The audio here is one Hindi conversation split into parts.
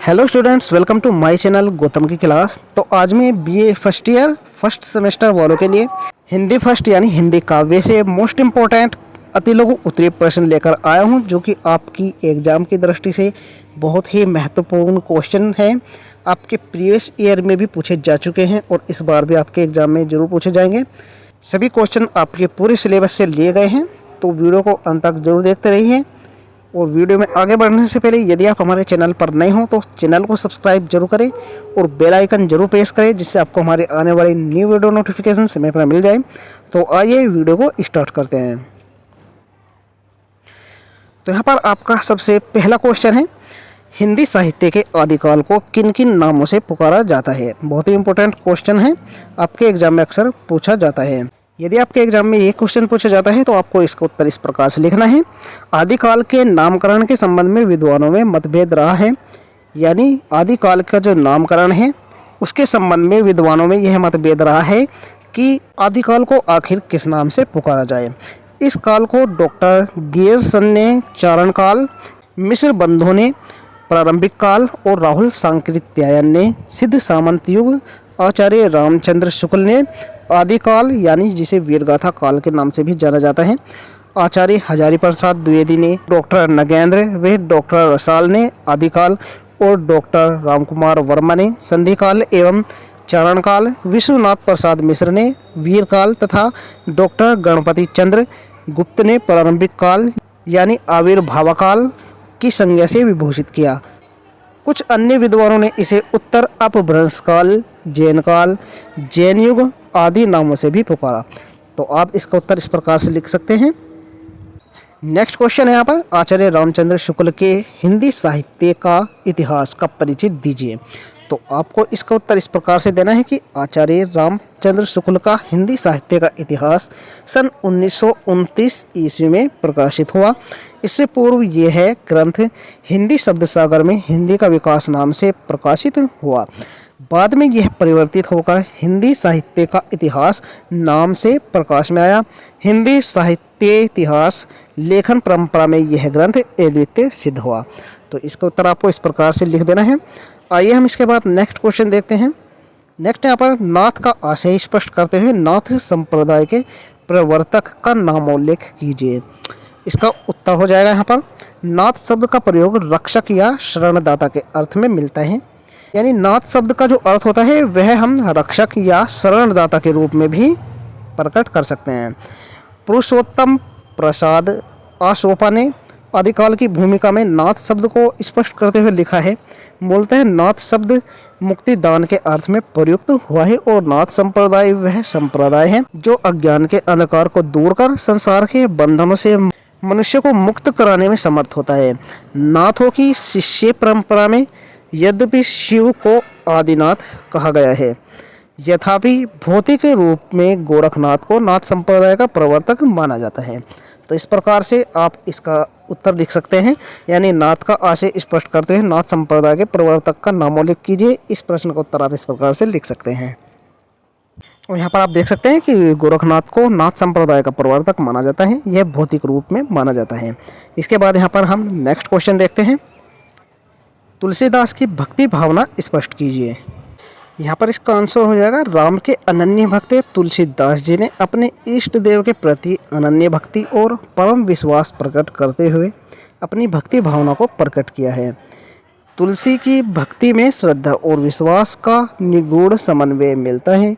Hello students, welcome to my channel Gautam की क्लास। तो आज मैं BA first year first semester वालों के लिए हिंदी फर्स्ट यानी हिंदी काव्य से मोस्ट इम्पोर्टेंट अति लघु उत्तरीय प्रश्न लेकर आया हूं, जो कि आपकी एग्जाम की दृष्टि से बहुत ही महत्वपूर्ण क्वेश्चन है। आपके प्रीवियस ईयर में भी पूछे जा चुके हैं और इस बार भी आपके एग्जाम में जरूर पूछे जाएंगे। सभी क्वेश्चन आपके पूरे सिलेबस से लिए गए हैं, तो वीडियो को अंत तक जरूर देखते रहिए। और वीडियो में आगे बढ़ने से पहले यदि आप हमारे चैनल पर नए हो तो चैनल को सब्सक्राइब जरूर करें और बेल आइकन जरूर प्रेस करें, जिससे आपको हमारे आने वाली न्यू वीडियो नोटिफिकेशन समय पर मिल जाए। तो आइए वीडियो को स्टार्ट करते हैं। तो यहाँ पर आपका सबसे पहला क्वेश्चन है, हिंदी साहित्य के आदिकाल को किन किन नामों से पुकारा जाता है। बहुत ही इंपॉर्टेंट क्वेश्चन है, आपके एग्जाम में अक्सर पूछा जाता है। यदि आपके एग्जाम में ये क्वेश्चन पूछा जाता है तो आपको इसका उत्तर इस प्रकार से लिखना है। आदिकाल के नामकरण के संबंध में विद्वानों में मतभेद रहा है, यानी आदिकाल का जो नामकरण है उसके संबंध में विद्वानों में यह मतभेद रहा है कि आदिकाल को आखिर किस नाम से पुकारा जाए। इस काल को डॉक्टर गियर्सन ने चारण काल, मिश्र बंधु ने प्रारंभिक काल और राहुल सांकृत्यायन ने सिद्ध सामंत युग, आचार्य रामचंद्र शुक्ल ने आदिकाल यानी जिसे वीरगाथा काल के नाम से भी जाना जाता है, आचार्य हजारी प्रसाद द्विवेदी ने, डॉक्टर नगेंद्र व डॉक्टर रसाल ने आदिकाल और डॉक्टर रामकुमार वर्मा ने संधिकाल एवं चारणकाल, विश्वनाथ प्रसाद मिश्र ने वीरकाल तथा डॉक्टर गणपति चंद्र गुप्त ने प्रारंभिक काल यानी आविर्भावकाल की संज्ञा से विभूषित किया। कुछ अन्य विद्वानों ने इसे उत्तर अपभ्रंश काल, जैन काल, जैन युग आदि नामों से भी पुकारा। तो आप इसका उत्तर इस प्रकार से लिख सकते हैं। नेक्स्ट क्वेश्चन है यहाँ पर, आचार्य रामचंद्र शुक्ल के हिंदी साहित्य का इतिहास का परिचय दीजिए। तो आपको इसका उत्तर इस प्रकार से देना है कि आचार्य रामचंद्र शुक्ल का हिंदी साहित्य का इतिहास सन 1929 ईस्वी में प्रकाशित हुआ। इससे पूर्व यह ग्रंथ हिंदी शब्द सागर में हिंदी का विकास नाम से प्रकाशित हुआ। बाद में यह परिवर्तित होकर हिंदी साहित्य का इतिहास नाम से प्रकाश में आया। हिंदी साहित्य इतिहास लेखन परंपरा में यह ग्रंथ अद्वितीय सिद्ध हुआ। तो इसका उत्तर आपको इस प्रकार से लिख देना है। आइए हम इसके बाद नेक्स्ट क्वेश्चन देखते हैं। नेक्स्ट यहाँ पर, नाथ का आशय स्पष्ट करते हुए नाथ संप्रदाय के प्रवर्तक का नामोल्लेख कीजिए। इसका उत्तर हो जाएगा यहाँ पर, नाथ शब्द का प्रयोग रक्षक या शरणदाता के अर्थ में मिलता है। यानी नाथ शब्द का जो अर्थ होता है वह हम रक्षक या शरणदाता के रूप में भी प्रकट कर सकते हैं। पुरुषोत्तम प्रसाद आशोपा ने आदिकाल की भूमिका में नाथ शब्द को स्पष्ट करते हुए लिखा है, मूलतः नाथ शब्द मुक्ति दान के अर्थ में प्रयुक्त हुआ है और नाथ संप्रदाय वह संप्रदाय है जो अज्ञान के अंधकार को दूर कर संसार के बंधनों से मनुष्य को मुक्त कराने में समर्थ होता है। नाथों की शिष्य परंपरा में यद्यपि शिव को आदिनाथ कहा गया है, यथापि भौतिक रूप में गोरखनाथ को नाथ संप्रदाय का प्रवर्तक माना जाता है। तो इस प्रकार से आप इसका उत्तर लिख सकते हैं, यानी नाथ का आशय स्पष्ट करते हुए नाथ संप्रदाय के प्रवर्तक का नामोल्लेख कीजिए। इस प्रश्न का उत्तर आप इस प्रकार से लिख सकते हैं। और यहाँ पर आप देख सकते हैं कि गोरखनाथ को नाथ संप्रदाय का प्रवर्तक माना जाता है, यह भौतिक रूप में माना जाता है। इसके बाद यहाँ पर हम नेक्स्ट क्वेश्चन देखते हैं, तुलसीदास की भक्ति भावना स्पष्ट कीजिए। यहाँ पर इसका आंसर हो जाएगा, राम के अनन्य भक्त तुलसीदास जी ने अपने इष्ट देव के प्रति अनन्य भक्ति और परम विश्वास प्रकट करते हुए अपनी भक्ति भावना को प्रकट किया है। तुलसी की भक्ति में श्रद्धा और विश्वास का निगूढ़ समन्वय मिलता है।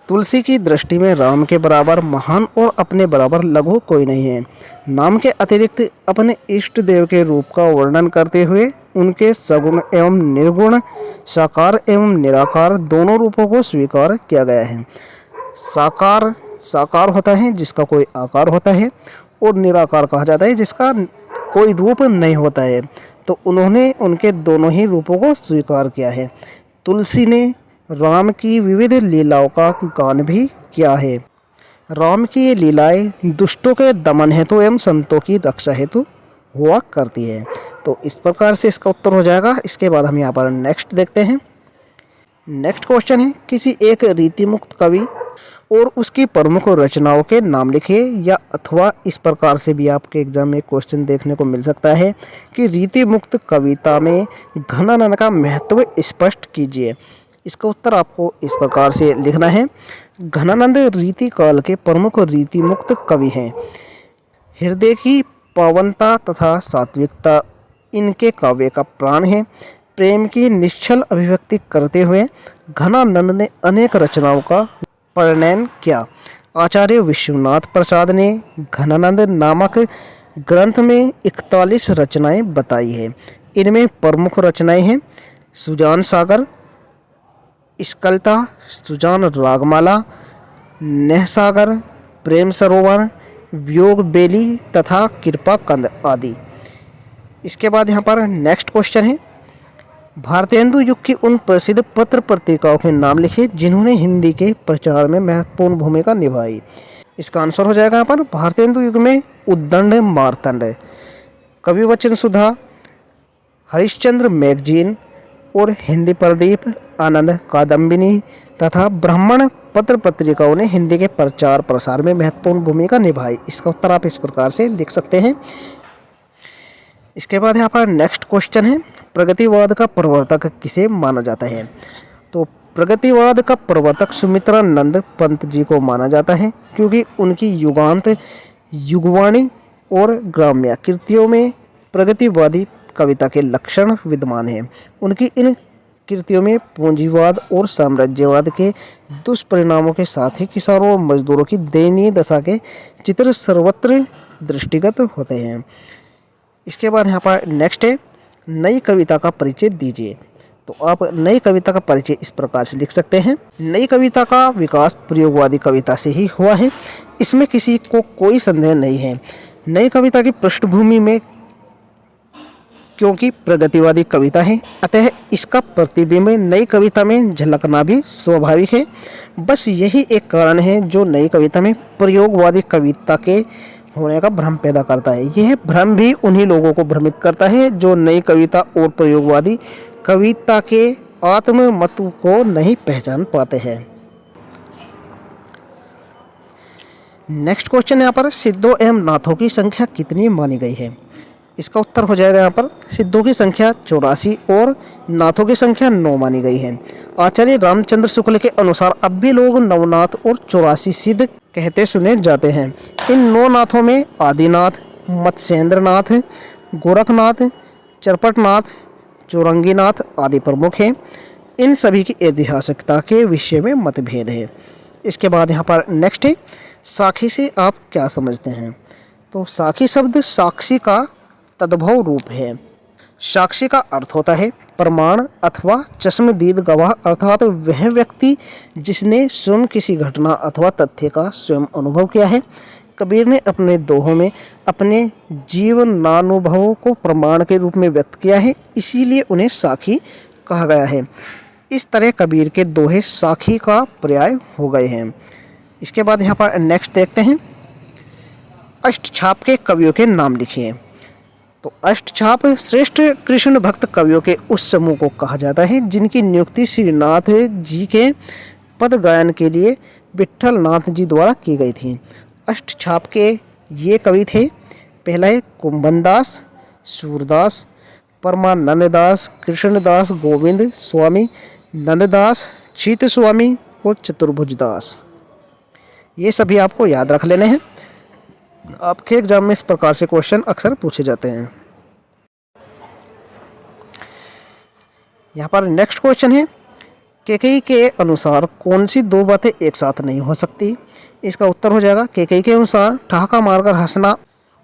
तुलसी की दृष्टि में राम के बराबर महान और अपने बराबर लघु कोई नहीं है। नाम के अतिरिक्त अपने इष्ट देव के रूप का वर्णन करते हुए उनके सगुण एवं निर्गुण, साकार एवं निराकार दोनों रूपों को स्वीकार किया गया है। साकार साकार होता है जिसका कोई आकार होता है, और निराकार कहा जाता है जिसका कोई रूप नहीं होता है। तो उन्होंने उनके दोनों ही रूपों को स्वीकार किया है। तुलसी ने राम की विविध लीलाओं का गान भी किया है। राम की ये लीलाएं दुष्टों के दमन हेतु एवं संतों की रक्षा हेतु हुआ करती है। तो इस प्रकार से इसका उत्तर हो जाएगा। इसके बाद हम यहाँ पर नेक्स्ट देखते हैं। नेक्स्ट क्वेश्चन है, किसी एक रीति मुक्त कवि और उसकी प्रमुख रचनाओं के नाम लिखिए। या अथवा इस प्रकार से भी आपके एग्जाम में क्वेश्चन देखने को मिल सकता है कि रीति मुक्त कविता में घनानंद का महत्व स्पष्ट कीजिए। इसका उत्तर आपको इस प्रकार से लिखना है। घनानंद रीति काल के प्रमुख रीति मुक्त कवि हैं। हृदय की पावनता तथा सात्विकता इनके काव्य का प्राण है। प्रेम की निश्चल अभिव्यक्ति करते हुए घनानंद ने अनेक रचनाओं का प्रणयन किया। आचार्य विश्वनाथ प्रसाद ने घनानंद नामक ग्रंथ में 41 रचनाएं बताई है। इनमें प्रमुख रचनाएं हैं सुजान सागर, स्कलता, सुजान रागमाला, नेहसागर, प्रेम सरोवर, वियोग बेली तथा कृपा कंद आदि। इसके बाद यहाँ पर नेक्स्ट क्वेश्चन है, भारतेंदु युग की उन प्रसिद्ध पत्र पत्रिकाओं के नाम लिखे जिन्होंने हिंदी के प्रचार में महत्वपूर्ण भूमिका निभाई। इसका आंसर हो जाएगा यहाँ पर भारतेंदु युग में उद्दंड मार्तंड, कविवचन सुधा, हरिश्चंद्र मैगजीन और हिंदी प्रदीप, आनंद कादम्बिनी तथा ब्राह्मण पत्र पत्रिकाओं ने हिंदी के प्रचार प्रसार में महत्वपूर्ण भूमिका निभाई। इसका उत्तर आप इस प्रकार से लिख सकते हैं। इसके बाद यहाँ पर नेक्स्ट क्वेश्चन है, प्रगतिवाद का प्रवर्तक किसे माना जाता है। तो प्रगतिवाद का प्रवर्तक सुमित्रानंद पंत जी को माना जाता है, क्योंकि उनकी युगांत, युगवाणी और ग्राम्य कृतियों में प्रगतिवादी कविता के लक्षण विद्यमान हैं। उनकी इन कृतियों में पूंजीवाद और साम्राज्यवाद के दुष्परिणामों के साथ ही किसानों और मजदूरों की दयनीय दशा के चित्र सर्वत्र दृष्टिगत होते हैं। इसके बाद यहाँ पर नेक्स्ट है, नई कविता का परिचय दीजिए। तो आप नई कविता का परिचय इस प्रकार से लिख सकते हैं, नई कविता का विकास प्रयोगवादी कविता से ही हुआ है, इसमें किसी को कोई संदेह नहीं है। नई कविता की पृष्ठभूमि में क्योंकि प्रगतिवादी कविता है, अतः इसका प्रतिबिंब नई कविता में झलकना भी स्वाभाविक है। बस यही एक कारण है जो नई कविता में प्रयोगवादी कविता के होने का भ्रम पैदा करता है। यह भ्रम भी उन्हीं लोगों को भ्रमित करता है जो नई कविता और प्रयोगवादी कविता के आत्म महत्व को नहीं पहचान पाते हैं। नेक्स्ट क्वेश्चन यहाँ पर, सिद्धों एवं नाथों की संख्या कितनी मानी गई है। इसका उत्तर हो जाएगा यहाँ पर सिद्धों की संख्या 84 और नाथों की संख्या 9 मानी गई है। आचार्य रामचंद्र शुक्ल के अनुसार अब भी लोग नवनाथ और 84 सिद्ध कहते सुने जाते हैं। इन 9 नाथों में आदिनाथ, मत्स्येंद्रनाथ, गोरखनाथ, चरपटनाथ, चौरंगीनाथ आदि प्रमुख हैं। इन सभी की ऐतिहासिकता के विषय में मतभेद है। इसके बाद यहाँ पर नेक्स्ट है, साखी से आप क्या समझते हैं। तो साखी शब्द साक्षी का तद्भव रूप है। साक्षी का अर्थ होता है प्रमाण अथवा चश्मदीद गवाह, अर्थात वह व्यक्ति जिसने स्वयं किसी घटना अथवा तथ्य का स्वयं अनुभव किया है। कबीर ने अपने दोहों में अपने जीवनानुभवों को प्रमाण के रूप में व्यक्त किया है, इसीलिए उन्हें साखी कहा गया है। इस तरह कबीर के दोहे साखी का पर्याय हो गए हैं। इसके बाद यहाँ पर नेक्स्ट देखते हैं, अष्टछाप के कवियों के नाम लिखिए। तो अष्टछाप श्रेष्ठ कृष्ण भक्त कवियों के उस समूह को कहा जाता है जिनकी नियुक्ति श्रीनाथ जी के पद गायन के लिए विठल नाथ जी द्वारा की गई थी। अष्टछाप के ये कवि थे, पहला है कुंभनदास, सूरदास, परमानंददास, कृष्णदास, गोविंद स्वामी, नंददास, चीत स्वामी और चतुर्भुजदास। ये सभी आपको याद रख लेने हैं। आपके एग्जाम में इस प्रकार से क्वेश्चन अक्सर पूछे जाते हैं। यहाँ पर नेक्स्ट क्वेश्चन है, केकई के अनुसार कौन सी दो बातें एक साथ नहीं हो सकती। इसका उत्तर हो जाएगा, केकई के अनुसार ठहाका मारकर हंसना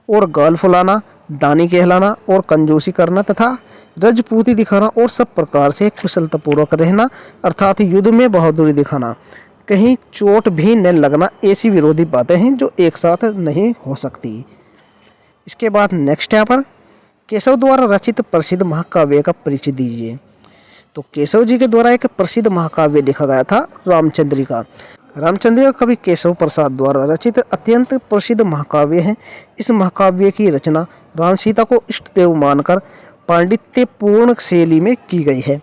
और गाल फुलाना, दानी कहलाना और कंजूसी करना तथा रजपूती दिखाना और सब प्रकार से कुशलतापूर्वक रहना अर्थात युद्ध में बहादुरी दिखाना, कहीं चोट भी न लगना, ऐसी विरोधी बातें हैं जो एक साथ नहीं हो सकती। इसके बाद नेक्स्ट यहाँ पर, केशव द्वारा रचित प्रसिद्ध महाकाव्य का परिचय दीजिए। तो केशव जी के द्वारा एक प्रसिद्ध महाकाव्य लिखा गया था रामचंद्रिका। रामचंद्रिका कवि केशव प्रसाद द्वारा रचित अत्यंत प्रसिद्ध महाकाव्य है। इस महाकाव्य की रचना राम सीता को इष्ट देव मानकर पांडित्यपूर्ण शैली में की गई है।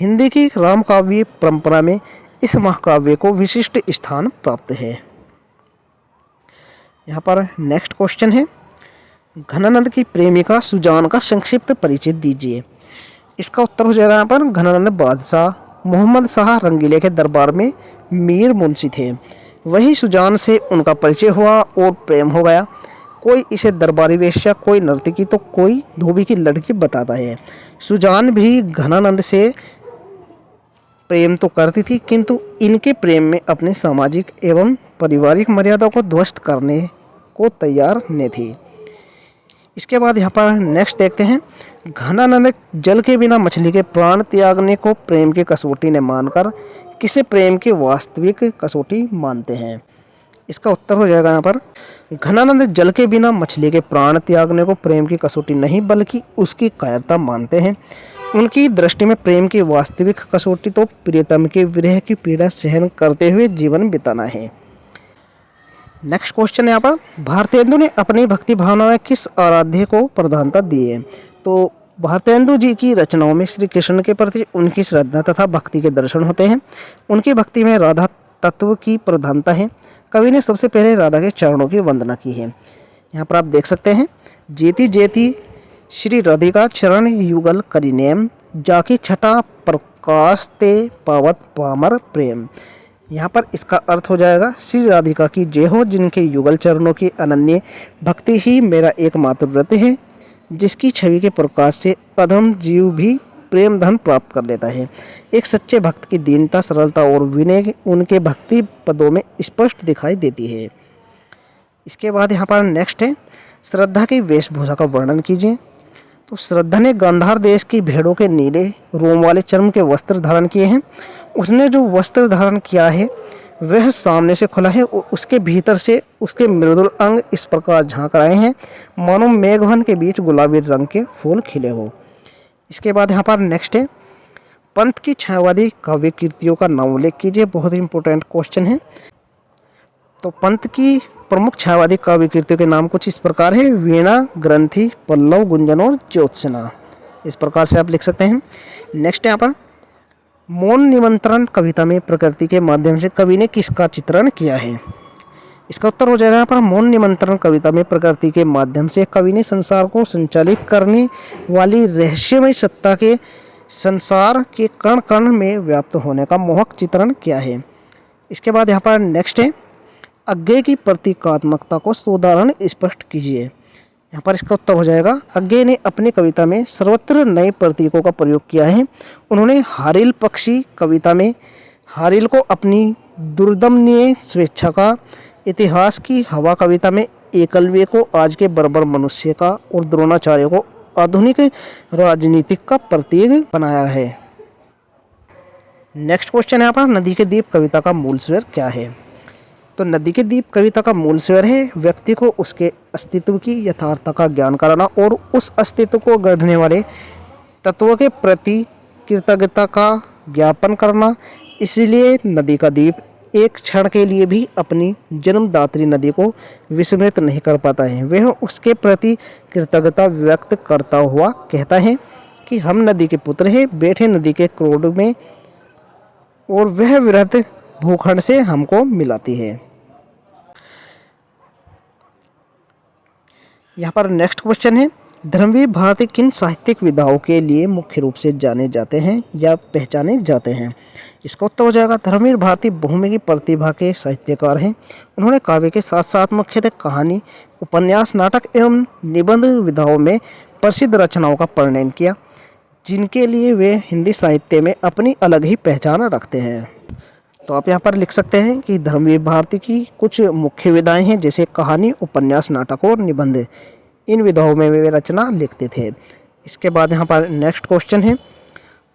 हिंदी की राम काव्य परंपरा में इस महाकाव्य को विशिष्ट स्थान प्राप्त है। यहाँ पर नेक्स्ट क्वेश्चन है, घनानंद की प्रेमिका सुजान का संक्षिप्त परिचय दीजिए। इसका उत्तर हो जाएगा यहाँ पर घनानंद बादशाह मोहम्मद शाह रंगीले के दरबार में मीर मुंशी थे। वही सुजान से उनका परिचय हुआ और प्रेम हो गया। कोई इसे दरबारी वेश्या, कोई नर्तकी तो कोई धोबी की लड़की बताता है। सुजान भी घनानंद से प्रेम तो करती थी, किंतु इनके प्रेम में अपने सामाजिक एवं पारिवारिक मर्यादा को ध्वस्त करने को तैयार न थी। इसके बाद यहाँ पर नेक्स्ट देखते हैं, घनानंद जल के बिना मछली के प्राण त्यागने को प्रेम की कसौटी ने मानकर किसे प्रेम की वास्तविक कसौटी मानते हैं। इसका उत्तर हो जाएगा यहाँ पर घनानंद जल के बिना मछली के प्राण त्यागने को प्रेम की कसौटी नहीं बल्कि उसकी कायरता मानते हैं। उनकी दृष्टि में प्रेम की वास्तविक कसौटी तो प्रियतम के विरह की पीड़ा सहन करते हुए जीवन बिताना है। नेक्स्ट क्वेश्चन है यहाँ पर, भारतेंदु ने अपनी भक्ति भावना में किस आराध्य को प्रधानता दी है। तो भारतेंदु जी की रचनाओं में श्री कृष्ण के प्रति उनकी श्रद्धा तथा भक्ति के दर्शन होते हैं। उनकी भक्ति में राधा तत्व की प्रधानता है। कवि ने सबसे पहले राधा के चरणों की वंदना की है। यहाँ पर आप देख सकते हैं, जेती जेती श्री राधिका चरण युगल करिनेम जाकी छटा प्रकाश ते पावत पामर प्रेम। यहाँ पर इसका अर्थ हो जाएगा श्री राधिका की जय हो, जिनके युगल चरणों की अनन्य भक्ति ही मेरा एकमात्र व्रत है, जिसकी छवि के प्रकाश से अधम जीव भी प्रेम धन प्राप्त कर लेता है। एक सच्चे भक्त की दीनता, सरलता और विनय उनके भक्ति पदों में स्पष्ट दिखाई देती है। इसके बाद यहाँ पर नेक्स्ट है, श्रद्धा की वेशभूषा का वर्णन कीजिए। तो श्रद्धा ने गांधार देश की भेड़ों के नीले रोम वाले चर्म के वस्त्र धारण किए हैं। उसने जो वस्त्र धारण किया है वह सामने से खुला है और उसके भीतर से उसके मृदुल अंग इस प्रकार झांक रहे हैं मानो मेघवन के बीच गुलाबी रंग के फूल खिले हो। इसके बाद यहाँ पर नेक्स्ट है, पंत की छायावादी काव्य कृतियों का नाम उल्लेख कीजिए। बहुत ही इंपॉर्टेंट क्वेश्चन है। तो पंत की प्रमुख छायावादी काव्य कृतियों के नाम कुछ इस प्रकार है, वीणा, ग्रंथि, पल्लव, गुंजन और ज्योत्सना। इस प्रकार से आप लिख सकते हैं। नेक्स्ट यहाँ पर, मौन निमंत्रण कविता में प्रकृति के माध्यम से कवि ने किसका चित्रण किया है। इसका उत्तर हो जाएगा यहाँ पर मौन निमंत्रण कविता में प्रकृति के माध्यम से कवि ने संसार को संचालित करने वाली रहस्यमय सत्ता के संसार के कण कण में व्याप्त होने का मोहक चित्रण किया है। इसके बाद यहाँ पर नेक्स्ट है, अज्ञेय की प्रतीकात्मकता को सोदाहरण स्पष्ट कीजिए। यहाँ पर इसका उत्तर हो जाएगा, अज्ञेय ने अपनी कविता में सर्वत्र नए प्रतीकों का प्रयोग किया है। उन्होंने हारिल पक्षी कविता में हारिल को अपनी दुर्दमनीय स्वेच्छा का, इतिहास की हवा कविता में एकलव्य को आज के बर्बर मनुष्य का और द्रोणाचार्य को आधुनिक राजनीतिक का प्रतीक बनाया है। नेक्स्ट क्वेश्चन यहाँ पर, नदी के दीप कविता का मूल स्वर क्या है। तो नदी के दीप कविता का मूल स्वर है, व्यक्ति को उसके अस्तित्व की यथार्थता का ज्ञान कराना और उस अस्तित्व को गढ़ने वाले तत्वों के प्रति कृतज्ञता का ज्ञापन करना। इसलिए नदी का दीप एक क्षण के लिए भी अपनी जन्मदात्री नदी को विस्मृत नहीं कर पाता है। वह उसके प्रति कृतज्ञता व्यक्त करता हुआ कहता है कि हम नदी के पुत्र हैं, बैठे नदी के क्रोध में, और वह वृहद भूखंड से हमको मिलाती है। यहाँ पर नेक्स्ट क्वेश्चन है, धर्मवीर भारती किन साहित्यिक विधाओं के लिए मुख्य रूप से जाने जाते हैं या पहचाने जाते हैं। इसका उत्तर हो जाएगा, धर्मवीर भारती बहुमुखी प्रतिभा के साहित्यकार हैं। उन्होंने काव्य के साथ साथ मुख्यतः कहानी, उपन्यास, नाटक एवं निबंध विधाओं में प्रसिद्ध रचनाओं का प्रणयन किया, जिनके लिए वे हिंदी साहित्य में अपनी अलग ही पहचान रखते हैं। तो आप यहाँ पर लिख सकते हैं कि धर्मवीर भारती की कुछ मुख्य विधाएं हैं, जैसे कहानी, उपन्यास, नाटक और निबंध। इन विधाओं में वे रचना लिखते थे। इसके बाद यहाँ पर नेक्स्ट क्वेश्चन है,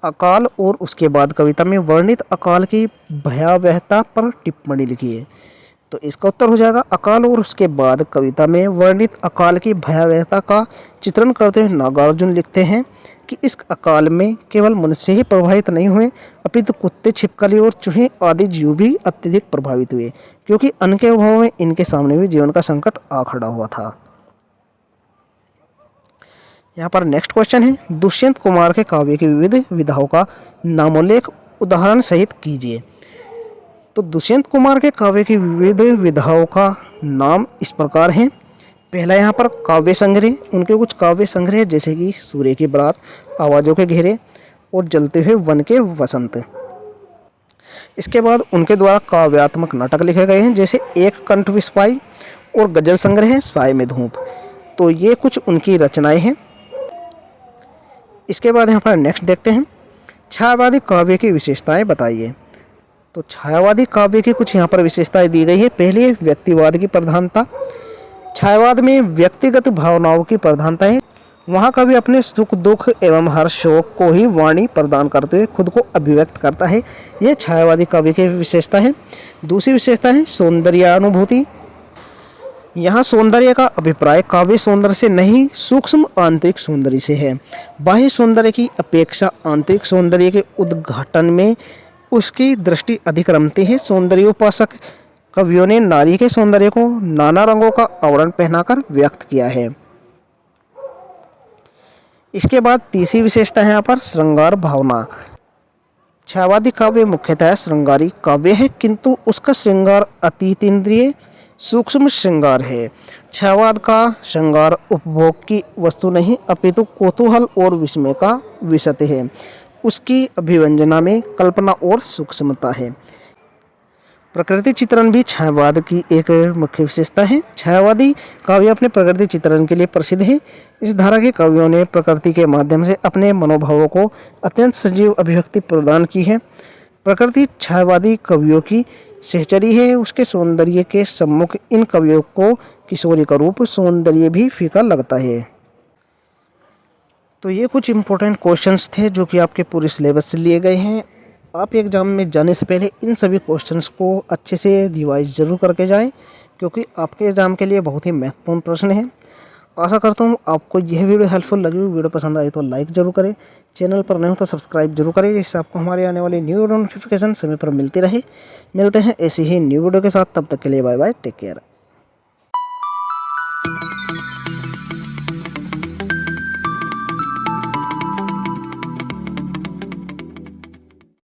अकाल और उसके बाद कविता में वर्णित अकाल की भयावहता पर टिप्पणी लिखिए। तो इसका उत्तर हो जाएगा, अकाल और उसके बाद कविता में वर्णित अकाल की भयावहता का चित्रण करते हुए नागार्जुन लिखते हैं कि इस अकाल में केवल मनुष्य ही प्रभावित नहीं हुए, अपितु कुत्ते, छिपकली और चूहे आदि जीव भी अत्यधिक प्रभावित हुए, क्योंकि अन्न के अभाव में इनके सामने भी जीवन का संकट आ खड़ा हुआ था। यहाँ पर नेक्स्ट क्वेश्चन है, दुष्यंत कुमार के काव्य की विविध विधाओं का नामोल्लेख उदाहरण सहित कीजिए। तो दुष्यंत कुमार के काव्य की विविध विधाओं का नाम इस प्रकार है। पहला यहाँ पर काव्य संग्रह, उनके कुछ काव्य संग्रह जैसे कि सूर्य की बारात, आवाज़ों के घेरे और जलते हुए वन के वसंत। इसके बाद उनके द्वारा काव्यात्मक नाटक लिखे गए हैं जैसे एक कंठ विस्फाई और गजल संग्रह है साय में धूप। तो ये कुछ उनकी रचनाएं हैं। इसके बाद यहाँ पर नेक्स्ट देखते हैं, छायावादी काव्य की विशेषताएं बताइए। तो छायावादी काव्य की कुछ यहाँ पर विशेषताएं दी गई है। पहली, व्यक्तिवाद की प्रधानता। छायावाद में व्यक्तिगत भावनाओं की प्रधानता है। वहाँ कवि अपने सुख दुख एवं हर शोक को ही वाणी प्रदान करते हुए खुद को अभिव्यक्त करता है। यह छायावादी काव्य की विशेषता है। दूसरी विशेषता है सौंदर्यानुभूति। यहाँ सौंदर्य का अभिप्राय काव्य सौंदर्य से नहीं, सूक्ष्म आंतरिक सौंदर्य से है। बाह्य सौंदर्य की अपेक्षा आंतरिक सौंदर्य के उद्घाटन में उसकी दृष्टि अधिक रमती है। सौंदर्योपासक कवियों ने नारी के सौंदर्य को नाना रंगों का आवरण पहनाकर व्यक्त किया है। इसके बाद तीसरी विशेषता है यहाँ पर श्रृंगार भावना। छायावादी काव्य मुख्यतः श्रृंगारी काव्य है, किंतु उसका श्रृंगार अतीतेंद्रिय सूक्ष्म श्रृंगार है। छायावाद का श्रृंगार उपभोग की वस्तु नहीं अपितु कौतूहल और विस्मय का विषय है। उसकी अभिव्यंजना में कल्पना और सूक्ष्मता है। प्रकृति चित्रण भी छायावाद की एक मुख्य विशेषता है। छायावादी काव्य अपने प्रकृति चित्रण के लिए प्रसिद्ध है। इस धारा के कवियों ने प्रकृति के माध्यम से अपने मनोभावों को अत्यंत सजीव अभिव्यक्ति प्रदान की है। प्रकृति छायावादी कवियों की सहचरी है। उसके सौंदर्य के सम्मुख इन कवियों को किशोरी का रूप सौंदर्य भी फीका लगता है। तो ये कुछ इंपॉर्टेंट क्वेश्चंस थे जो कि आपके पूरे सिलेबस से लिए गए हैं। आप एग्ज़ाम में जाने से पहले इन सभी क्वेश्चंस को अच्छे से रिवाइज ज़रूर करके जाएं, क्योंकि आपके एग्ज़ाम के लिए बहुत ही महत्वपूर्ण प्रश्न है। आशा करता हूँ आपको यह वीडियो हेल्पफुल लगी। वीडियो पसंद आई तो लाइक ज़रूर करें, चैनल पर नए हो तो सब्सक्राइब जरूर करें, जिससे आपको हमारे आने वाली न्यू वीडियो नोटिफिकेशन समय पर मिलती रहे। मिलते हैं ऐसी ही न्यू वीडियो के साथ, तब तक के लिए बाय बाय, टेक केयर।